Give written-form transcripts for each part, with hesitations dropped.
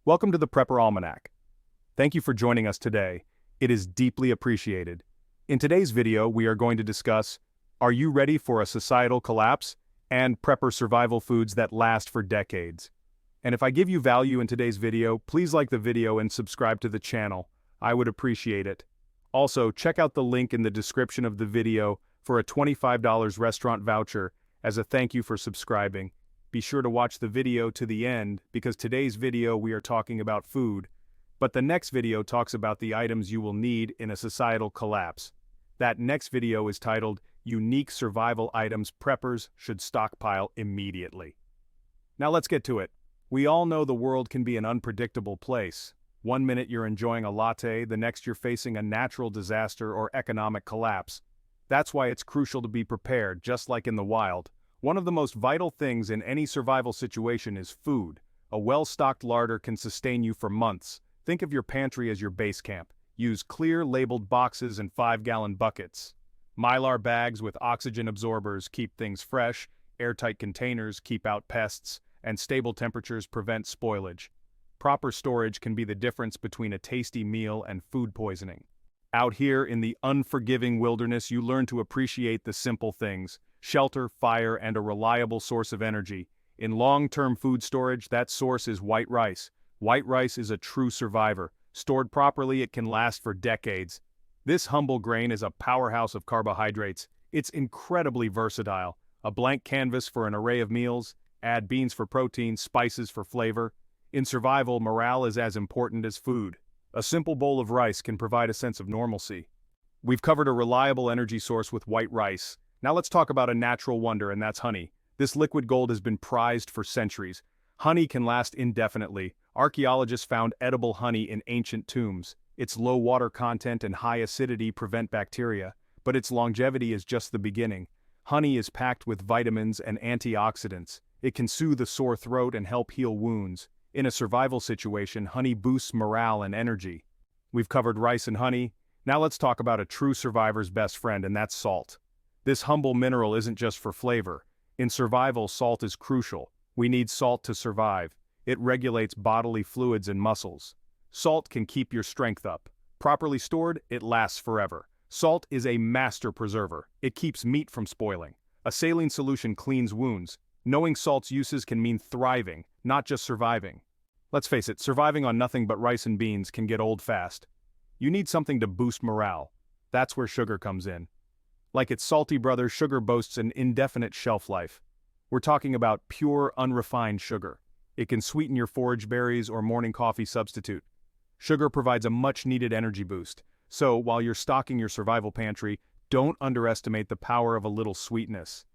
Welcome to the Prepper Almanac. Thank you for joining us today. It is deeply appreciated. In today's video, we are going to discuss, are you ready for a societal collapse? And prepper survival foods that last for decades. And if I give you value in today's video, please like the video and subscribe to the channel. I would appreciate it. Also, check out the link in the description of the video for a $25 restaurant voucher as a thank you for subscribing. Be sure to watch the video to the end because today's video we are talking about food, but the next video talks about the items you will need in a societal collapse. That next video is titled, Unique Survival Items Preppers Should Stockpile Immediately. Now let's get to it. We all know the world can be an unpredictable place. One minute you're enjoying a latte, the next you're facing a natural disaster or economic collapse. That's why it's crucial to be prepared, just like in the wild. One of the most vital things in any survival situation is food. A well-stocked larder can sustain you for months. Think of your pantry as your base camp. Use clear labeled boxes and 5-gallon buckets. Mylar bags with oxygen absorbers keep things fresh, airtight containers keep out pests, and stable temperatures prevent spoilage. Proper storage can be the difference between a tasty meal and food poisoning. Out here in the unforgiving wilderness, you learn to appreciate the simple things: shelter, fire, and a reliable source of energy. In long-term food storage, that source is white rice. White rice is a true survivor. Stored properly, it can last for decades. This humble grain is a powerhouse of carbohydrates. It's incredibly versatile. A blank canvas for an array of meals. Add beans for protein, spices for flavor. In survival, morale is as important as food. A simple bowl of rice can provide a sense of normalcy. We've covered a reliable energy source with white rice. Now let's talk about a natural wonder, and that's honey. This liquid gold has been prized for centuries. Honey can last indefinitely. Archaeologists found edible honey in ancient tombs. Its low water content and high acidity prevent bacteria, but its longevity is just the beginning. Honey is packed with vitamins and antioxidants. It can soothe a sore throat and help heal wounds. In a survival situation, honey boosts morale and energy. We've covered rice and honey. Now let's talk about a true survivor's best friend, and that's salt. This humble mineral isn't just for flavor. In survival, salt is crucial. We need salt to survive. It regulates bodily fluids and muscles. Salt can keep your strength up. Properly stored, it lasts forever. Salt is a master preserver. It keeps meat from spoiling. A saline solution cleans wounds. Knowing salt's uses can mean thriving, not just surviving. Let's face it, surviving on nothing but rice and beans can get old fast. You need something to boost morale. That's where sugar comes in. Like its salty brother, sugar boasts an indefinite shelf life. We're talking about pure, unrefined sugar. It can sweeten your forage berries or morning coffee substitute. Sugar provides a much-needed energy boost. So, while you're stocking your survival pantry, don't underestimate the power of a little sweetness.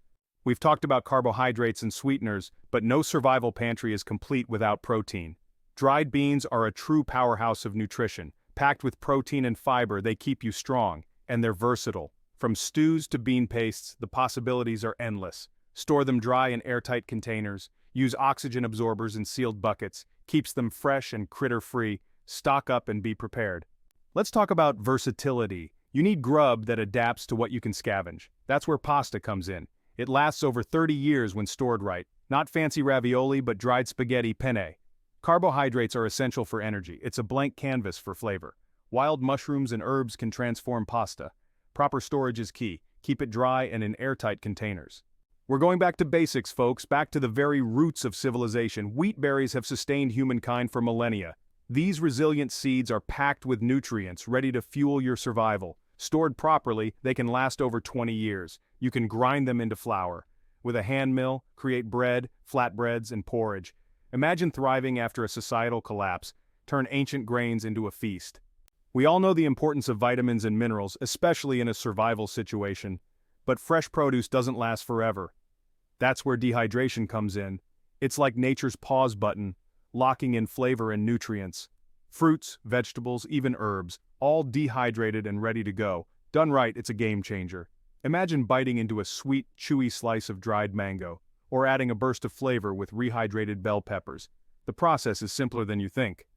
We've talked about carbohydrates and sweeteners, but no survival pantry is complete without protein. Dried beans are a true powerhouse of nutrition. Packed with protein and fiber, they keep you strong, and they're versatile. From stews to bean pastes, the possibilities are endless. Store them dry in airtight containers. Use oxygen absorbers in sealed buckets. Keeps them fresh and critter-free. Stock up and be prepared. Let's talk about versatility. You need grub that adapts to what you can scavenge. That's where pasta comes in. It lasts over 30 years when stored right. Not fancy ravioli, but dried spaghetti penne. Carbohydrates are essential for energy. It's a blank canvas for flavor. Wild mushrooms and herbs can transform pasta. Proper storage is key. Keep it dry and in airtight containers. We're going back to basics, folks, back to the very roots of civilization. Wheat berries have sustained humankind for millennia. These resilient seeds are packed with nutrients, ready to fuel your survival. Stored properly, they can last over 20 years. You can grind them into flour. With a hand mill, create bread, flatbreads, and porridge. Imagine thriving after a societal collapse. Turn ancient grains into a feast. We all know the importance of vitamins and minerals, especially in a survival situation. But fresh produce doesn't last forever. That's where dehydration comes in. It's like nature's pause button, locking in flavor and nutrients. Fruits, vegetables, even herbs, all dehydrated and ready to go. Done right, it's a game changer. Imagine biting into a sweet, chewy slice of dried mango, or adding a burst of flavor with rehydrated bell peppers. The process is simpler than you think.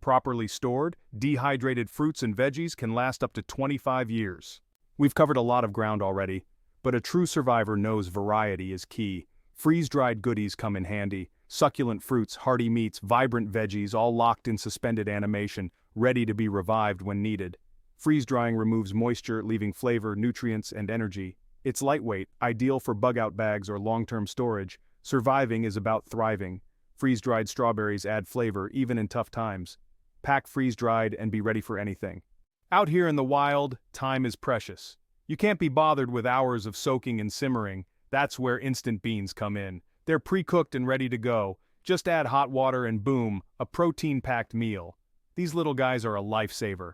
Properly stored, dehydrated fruits and veggies can last up to 25 years. We've covered a lot of ground already, but a true survivor knows variety is key. Freeze-dried goodies come in handy. Succulent fruits, hearty meats, vibrant veggies, all locked in suspended animation, ready to be revived when needed. Freeze-drying removes moisture, leaving flavor, nutrients, and energy. It's lightweight, ideal for bug-out bags or long-term storage. Surviving is about thriving. Freeze-dried strawberries add flavor, even in tough times. Pack freeze-dried and be ready for anything. Out here in the wild, time is precious. You can't be bothered with hours of soaking and simmering. That's where instant beans come in. They're pre-cooked and ready to go. Just add hot water and boom, a protein-packed meal. These little guys are a lifesaver.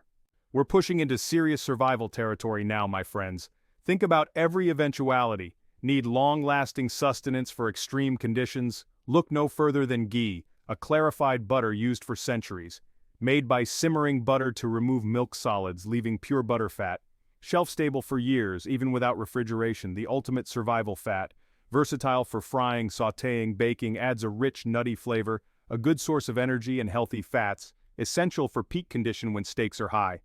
We're pushing into serious survival territory now, my friends. Think about every eventuality. Need long-lasting sustenance for extreme conditions? Look no further than ghee, a clarified butter used for centuries. Made by simmering butter to remove milk solids, leaving pure butter fat. Shelf-stable for years, even without refrigeration, the ultimate survival fat. Versatile for frying, sautéing, baking, adds a rich, nutty flavor, a good source of energy and healthy fats, essential for peak condition when stakes are high.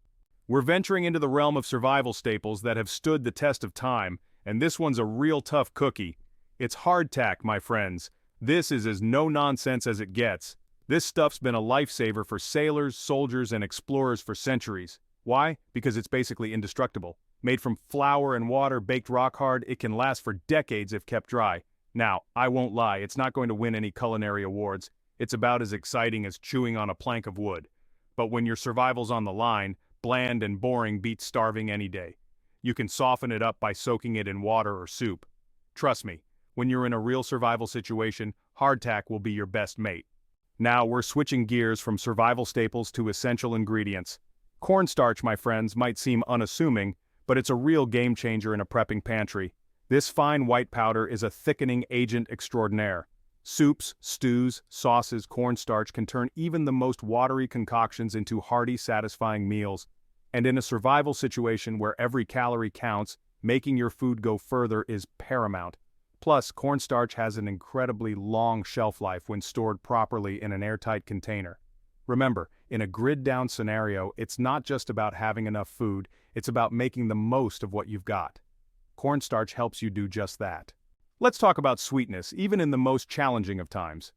We're venturing into the realm of survival staples that have stood the test of time, and this one's a real tough cookie. It's hardtack, my friends. This is as no-nonsense as it gets. This stuff's been a lifesaver for sailors, soldiers, and explorers for centuries. Why? Because it's basically indestructible. Made from flour and water, baked rock hard, it can last for decades if kept dry. Now, I won't lie, it's not going to win any culinary awards. It's about as exciting as chewing on a plank of wood. But when your survival's on the line, bland and boring beats starving any day. You can soften it up by soaking it in water or soup. Trust me, when you're in a real survival situation, hardtack will be your best mate. Now we're switching gears from survival staples to essential ingredients. Cornstarch, my friends, might seem unassuming, but it's a real game changer in a prepping pantry. This fine white powder is a thickening agent extraordinaire. Soups, stews, sauces, cornstarch can turn even the most watery concoctions into hearty, satisfying meals. And in a survival situation where every calorie counts, making your food go further is paramount. Plus, cornstarch has an incredibly long shelf life when stored properly in an airtight container. Remember, in a grid-down scenario, it's not just about having enough food, it's about making the most of what you've got. Cornstarch helps you do just that. Let's talk about sweetness, even in the most challenging of times.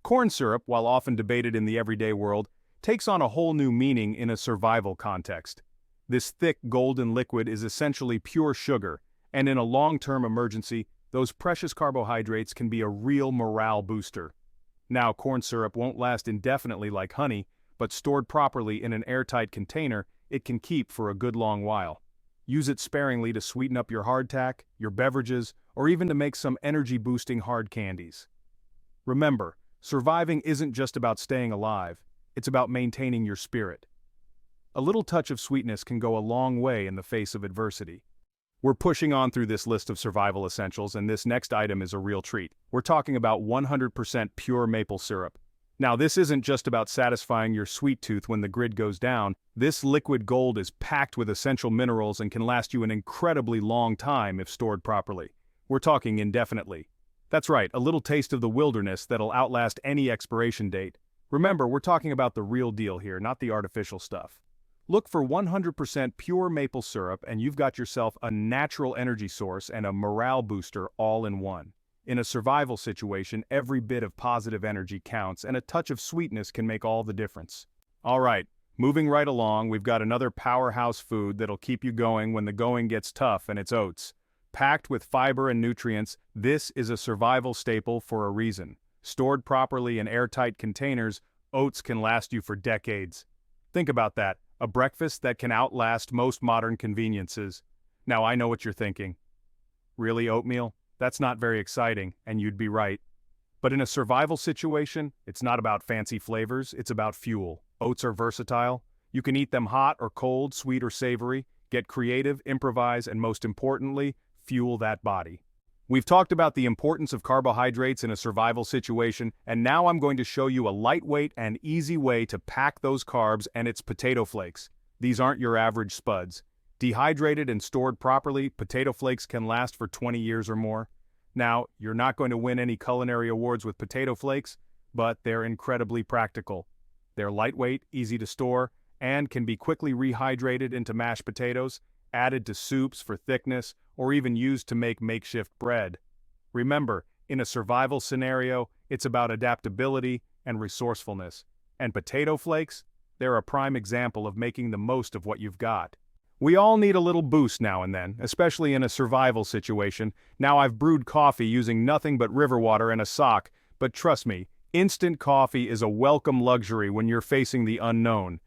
Corn syrup, while often debated in the everyday world, takes on a whole new meaning in a survival context. This thick, golden liquid is essentially pure sugar, and in a long-term emergency, those precious carbohydrates can be a real morale booster. Now, corn syrup won't last indefinitely like honey, but stored properly in an airtight container, it can keep for a good long while. Use it sparingly to sweeten up your hardtack, your beverages, or even to make some energy-boosting hard candies. Remember, surviving isn't just about staying alive, it's about maintaining your spirit. A little touch of sweetness can go a long way in the face of adversity. We're pushing on through this list of survival essentials, and this next item is a real treat. We're talking about 100% pure maple syrup. Now, this isn't just about satisfying your sweet tooth when the grid goes down. This liquid gold is packed with essential minerals and can last you an incredibly long time if stored properly. We're talking indefinitely. That's right, a little taste of the wilderness that'll outlast any expiration date. Remember, we're talking about the real deal here, not the artificial stuff. Look for 100% pure maple syrup and you've got yourself a natural energy source and a morale booster all in one. In a survival situation, every bit of positive energy counts and a touch of sweetness can make all the difference. Alright, moving right along, we've got another powerhouse food that'll keep you going when the going gets tough, and it's oats. Packed with fiber and nutrients, this is a survival staple for a reason. Stored properly in airtight containers, oats can last you for decades. Think about that. A breakfast that can outlast most modern conveniences. Now I know what you're thinking. Really, oatmeal? That's not very exciting, and you'd be right. But in a survival situation, it's not about fancy flavors, it's about fuel. Oats are versatile. You can eat them hot or cold, sweet or savory, get creative, improvise, and most importantly, fuel that body. We've talked about the importance of carbohydrates in a survival situation, and now I'm going to show you a lightweight and easy way to pack those carbs, and it's potato flakes. These aren't your average spuds. Dehydrated and stored properly, potato flakes can last for 20 years or more. Now, you're not going to win any culinary awards with potato flakes, but they're incredibly practical. They're lightweight, easy to store, and can be quickly rehydrated into mashed potatoes, added to soups for thickness, or even used to make makeshift bread. Remember, In a survival scenario, it's about adaptability and resourcefulness. And potato flakes? They're a prime example of making the most of what you've got. We all need a little boost now and then, especially in a survival situation. Now I've brewed coffee using nothing but river water and a sock, but trust me, instant coffee is a welcome luxury when you're facing the unknown.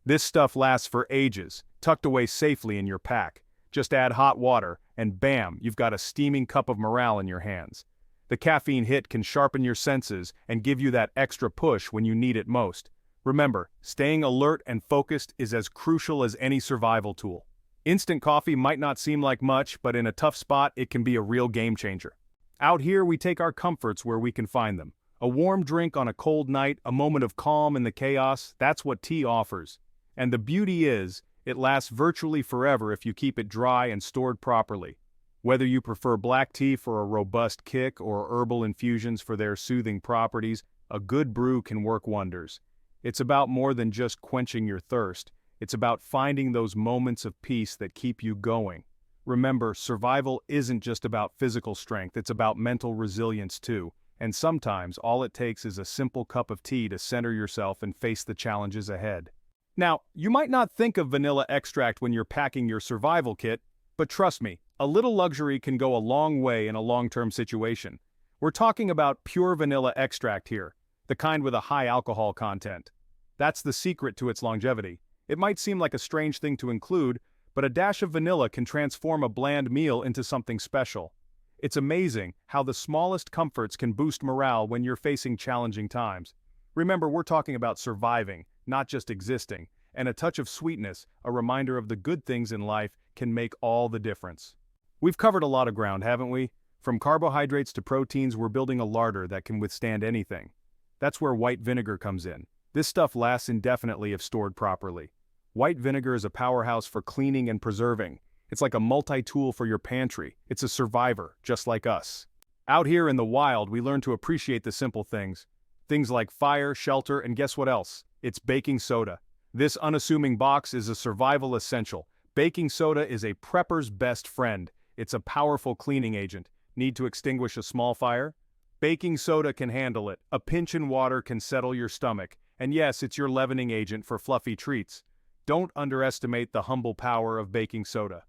This stuff lasts for ages, tucked away safely in your pack. Just add hot water, and bam, you've got a steaming cup of morale in your hands. The caffeine hit can sharpen your senses and give you that extra push when you need it most. Remember, staying alert and focused is as crucial as any survival tool. Instant coffee might not seem like much, but in a tough spot, it can be a real game changer. Out here, we take our comforts where we can find them. A warm drink on a cold night, a moment of calm in the chaos, that's what tea offers. And the beauty is, it lasts virtually forever if you keep it dry and stored properly. Whether you prefer black tea for a robust kick or herbal infusions for their soothing properties, a good brew can work wonders. It's about more than just quenching your thirst. It's about finding those moments of peace that keep you going. Remember, survival isn't just about physical strength, it's about mental resilience too. And sometimes all it takes is a simple cup of tea to center yourself and face the challenges ahead. Now, you might not think of vanilla extract when you're packing your survival kit, but trust me, a little luxury can go a long way in a long-term situation. We're talking about pure vanilla extract here, the kind with a high alcohol content. That's the secret to its longevity. It might seem like a strange thing to include, but a dash of vanilla can transform a bland meal into something special. It's amazing how the smallest comforts can boost morale when you're facing challenging times. Remember, we're talking about surviving, not just existing, and a touch of sweetness, a reminder of the good things in life, can make all the difference. We've covered a lot of ground, haven't we? From carbohydrates to proteins, we're building a larder that can withstand anything. That's where white vinegar comes in. This stuff lasts indefinitely if stored properly. White vinegar is a powerhouse for cleaning and preserving. It's like a multi-tool for your pantry. It's a survivor, just like us. Out here in the wild, we learn to appreciate the simple things. Things like fire, shelter, and guess what else? It's baking soda. This unassuming box is a survival essential. Baking soda is a prepper's best friend. It's a powerful cleaning agent. Need to extinguish a small fire? Baking soda can handle it. A pinch in water can settle your stomach. And yes, it's your leavening agent for fluffy treats. Don't underestimate the humble power of baking soda.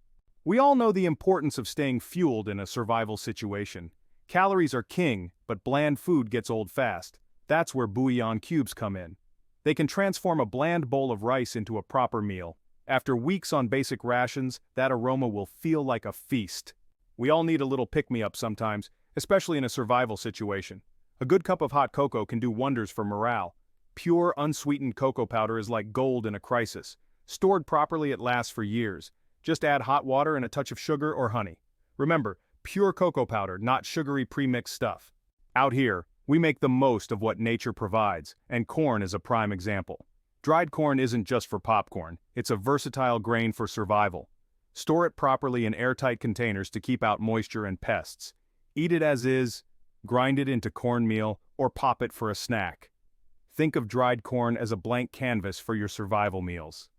We all know the importance of staying fueled in a survival situation. Calories are king, but bland food gets old fast. That's where bouillon cubes come in. They can transform a bland bowl of rice into a proper meal. After weeks on basic rations, that aroma will feel like a feast. We all need a little pick-me-up sometimes, especially in a survival situation. A good cup of hot cocoa can do wonders for morale. Pure, unsweetened cocoa powder is like gold in a crisis. Stored properly, it lasts for years. Just add hot water and a touch of sugar or honey. Remember, pure cocoa powder, not sugary pre-mixed stuff. Out here, we make the most of what nature provides, and corn is a prime example. Dried corn isn't just for popcorn, it's a versatile grain for survival. Store it properly in airtight containers to keep out moisture and pests. Eat it as is, grind it into cornmeal, or pop it for a snack. Think of dried corn as a blank canvas for your survival meals.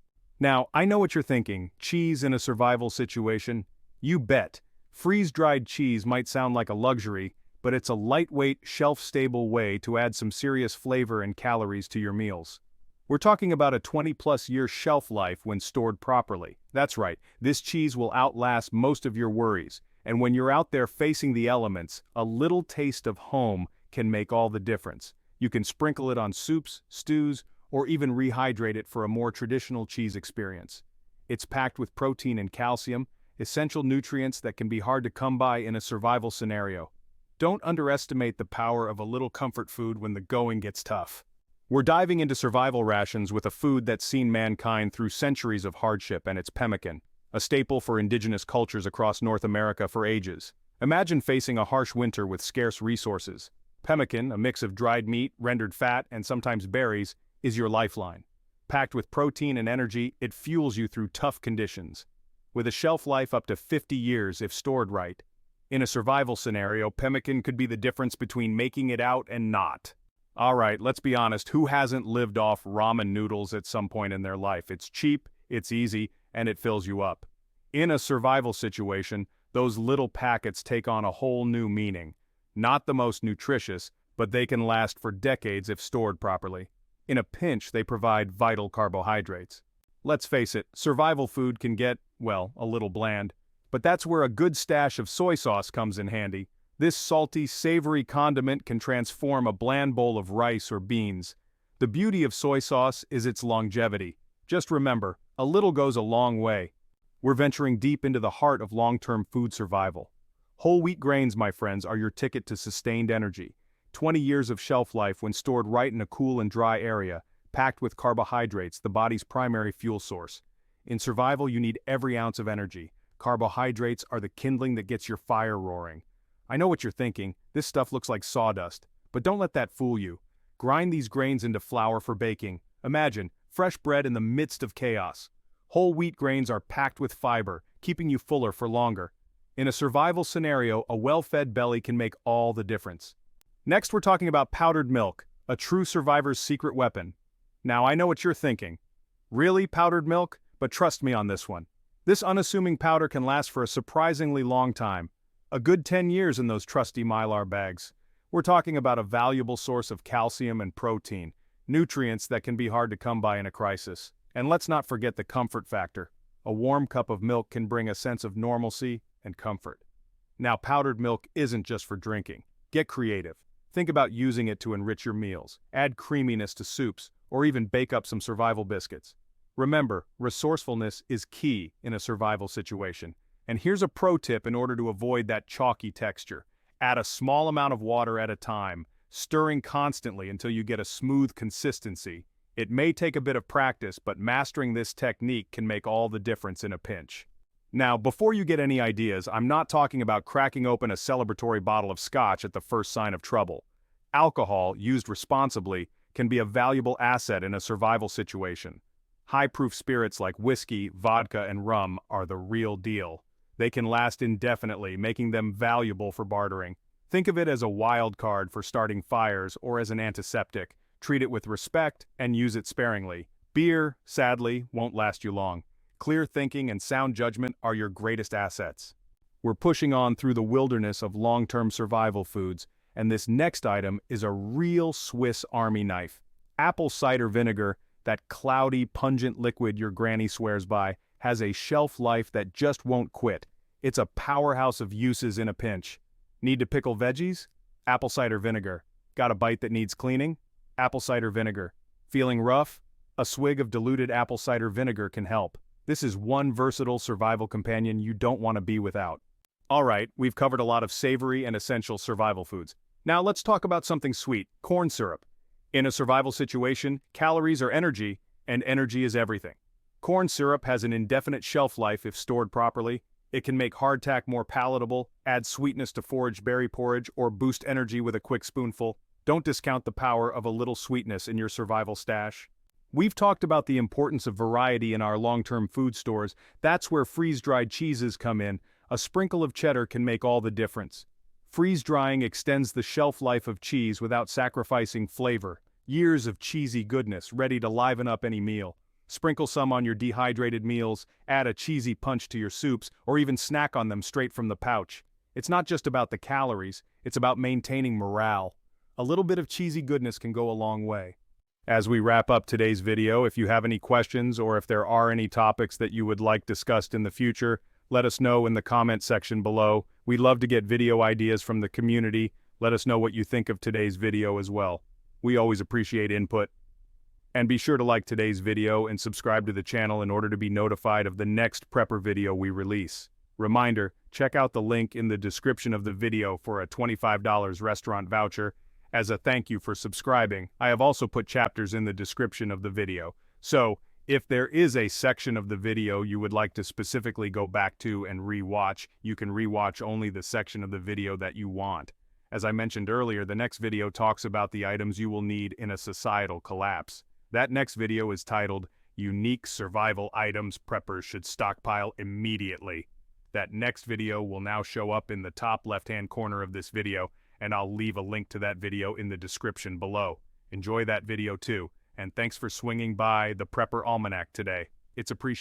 Now, I know what you're thinking, cheese in a survival situation? You bet. Freeze-dried cheese might sound like a luxury, but it's a lightweight, shelf-stable way to add some serious flavor and calories to your meals. We're talking about a 20-plus year shelf life when stored properly. That's right, this cheese will outlast most of your worries, and when you're out there facing the elements, a little taste of home can make all the difference. You can sprinkle it on soups, stews, or even rehydrate it for a more traditional cheese experience. It's packed with protein and calcium, essential nutrients that can be hard to come by in a survival scenario. Don't underestimate the power of a little comfort food when the going gets tough. We're diving into survival rations with a food that's seen mankind through centuries of hardship, and it's pemmican, a staple for indigenous cultures across North America for ages. Imagine facing a harsh winter with scarce resources. Pemmican, a mix of dried meat, rendered fat, and sometimes berries, is your lifeline. Packed with protein and energy, it fuels you through tough conditions. With a shelf life up to 50 years if stored right. In a survival scenario, pemmican could be the difference between making it out and not. Alright, let's be honest, who hasn't lived off ramen noodles at some point in their life? It's cheap, it's easy, and it fills you up. In a survival situation, those little packets take on a whole new meaning. Not the most nutritious, but they can last for decades if stored properly. In a pinch, they provide vital carbohydrates. Let's face it, survival food can get, well, a little bland. But that's where a good stash of soy sauce comes in handy. This salty, savory condiment can transform a bland bowl of rice or beans. The beauty of soy sauce is its longevity. Just remember, a little goes a long way. We're venturing deep into the heart of long-term food survival. Whole wheat grains, my friends, are your ticket to sustained energy. 20 years of shelf life when stored right in a cool and dry area, packed with carbohydrates, the body's primary fuel source. In survival, you need every ounce of energy. Carbohydrates are the kindling that gets your fire roaring. I know what you're thinking, this stuff looks like sawdust, but don't let that fool you. Grind these grains into flour for baking. Imagine, fresh bread in the midst of chaos. Whole wheat grains are packed with fiber, keeping you fuller for longer. In a survival scenario, a well-fed belly can make all the difference. Next, we're talking about powdered milk, a true survivor's secret weapon. Now, I know what you're thinking. Really, powdered milk? But trust me on this one. This unassuming powder can last for a surprisingly long time. A good 10 years in those trusty Mylar bags. We're talking about a valuable source of calcium and protein, nutrients that can be hard to come by in a crisis. And let's not forget the comfort factor. A warm cup of milk can bring a sense of normalcy and comfort. Now, powdered milk isn't just for drinking. Get creative. Think about using it to enrich your meals, add creaminess to soups, or even bake up some survival biscuits. Remember, resourcefulness is key in a survival situation. And here's a pro tip in order to avoid that chalky texture. Add a small amount of water at a time, stirring constantly until you get a smooth consistency. It may take a bit of practice, but mastering this technique can make all the difference in a pinch. Now, before you get any ideas, I'm not talking about cracking open a celebratory bottle of scotch at the first sign of trouble. Alcohol, used responsibly, can be a valuable asset in a survival situation. High-proof spirits like whiskey, vodka, and rum are the real deal. They can last indefinitely, making them valuable for bartering. Think of it as a wild card for starting fires or as an antiseptic. Treat it with respect and use it sparingly. Beer, sadly, won't last you long. Clear thinking and sound judgment are your greatest assets. We're pushing on through the wilderness of long-term survival foods, and this next item is a real Swiss Army knife. Apple cider vinegar, that cloudy, pungent liquid your granny swears by, has a shelf life that just won't quit. It's a powerhouse of uses in a pinch. Need to pickle veggies? Apple cider vinegar. Got a bite that needs cleaning? Apple cider vinegar. Feeling rough? A swig of diluted apple cider vinegar can help. This is one versatile survival companion you don't want to be without. Alright, we've covered a lot of savory and essential survival foods. Now let's talk about something sweet, corn syrup. In a survival situation, calories are energy, and energy is everything. Corn syrup has an indefinite shelf life if stored properly. It can make hardtack more palatable, add sweetness to foraged berry porridge, or boost energy with a quick spoonful. Don't discount the power of a little sweetness in your survival stash. We've talked about the importance of variety in our long-term food stores. That's where freeze-dried cheeses come in. A sprinkle of cheddar can make all the difference. Freeze-drying extends the shelf life of cheese without sacrificing flavor. Years of cheesy goodness ready to liven up any meal. Sprinkle some on your dehydrated meals, add a cheesy punch to your soups, or even snack on them straight from the pouch. It's not just about the calories, it's about maintaining morale. A little bit of cheesy goodness can go a long way. As we wrap up today's video, if you have any questions or if there are any topics that you would like discussed in the future, let us know in the comment section below. We'd love to get video ideas from the community. Let us know what you think of today's video as well. We always appreciate input. And be sure to like today's video and subscribe to the channel in order to be notified of the next prepper video we release. Reminder, check out the link in the description of the video for a $25 restaurant voucher. As a thank you for subscribing, I have also put chapters in the description of the video. So, if there is a section of the video you would like to specifically go back to and re-watch, you can re-watch only the section of the video that you want. As I mentioned earlier, the next video talks about the items you will need in a societal collapse. That next video is titled, Unique Survival Items Preppers Should Stockpile Immediately. That next video will now show up in the top left-hand corner of this video, and I'll leave a link to that video in the description below. Enjoy that video too, and thanks for swinging by the Prepper Almanac today. It's appreciated.